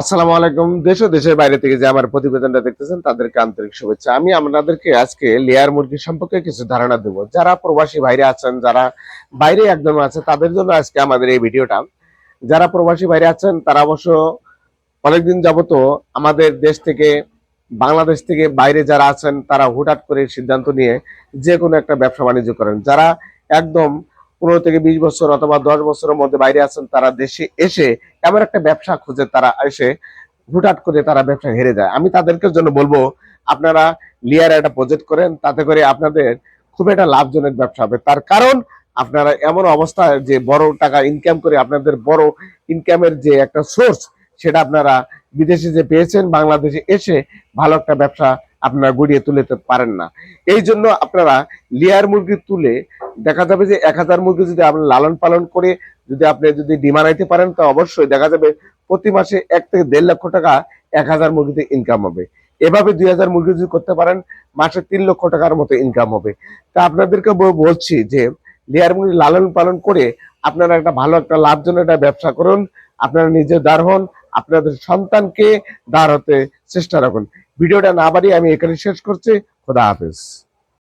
আসসালামু আলাইকুম। দেশ ও দেশের বাইরে থেকে যে আমার প্রতিবেদনটা দেখতেছেন তাদেরকে আন্তরিক শুভেচ্ছা। আমি আপনাদেরকে আজকে লেয়ার মুরগি সম্পর্কে কিছু ধারণা দেব। যারা প্রবাসী ভাইরা আছেন, যারা বাইরে একদম আছে, তাদের জন্য আজকে আমাদের এই ভিডিওটা। যারা প্রবাসী ভাইরা আছেন তারা অবশ্য অনেকদিন যাবত আমাদের দেশ থেকে, বাংলাদেশ থেকে বাইরে যারা আছেন তারা হুটহাট করে সিদ্ধান্ত নিয়ে যে কোনো একটা ব্যবসা বাণিজ্য করেন। যারা একদম 15 থেকে 20 বছর অথবা 10 বছরের মধ্যে বাইরে আছেন তারা দেশে এসে এমন একটা ব্যবসা খুঁজে তারা এসে হুটহাট করে তারা ব্যবসা হেরে যায়। আমি তাদেরকে জন্য বলবো, আপনারা লিয়ার একটা প্রজেক্ট করেন, তাতে করে আপনাদের খুব একটা লাভজনক ব্যবসা হবে। তার কারণ আপনারা এমন অবস্থায় যে বড় টাকা ইনকাম করে আপনাদের বড় ইনকামের যে একটা সোর্স, সেটা আপনারা বিদেশে যে পেয়েছেন, বাংলাদেশে এসে ভালো একটা ব্যবসা আপনারা গড়িয়ে তুলতে পারেন না। এই জন্য আপনারা লেয়ার মুরগি তুলে দেখা যাবে যে 1000 মুরগি যদি আপনি লালন পালন করে যদি ডিমা আনাইতে পারেন, তো অবশ্যই দেখা যাবে প্রতি মাসে 1 থেকে 1.5 লক্ষ টাকা 1000 মুরগিতে ইনকাম হবে। এভাবে 2000 মুরগি যদি করতে পারেন, মাসে 3 লক্ষ টাকার মতো ইনকাম হবে। তা আপনাদেরকে বলছি যে লেয়ার মুরগি লালন পালন করে আপনারা একটা ভালো একটা লাভজনক একটা ব্যবসা করুন। আপনারা নিজে দাঁড় হন, আপনাদের সন্তানকে দাঁড় হতে চেষ্টা রাখুন। ভিডিওটা না বাড়িয়ে আমি এখানে শেষ করছি। খোদা হাফেজ।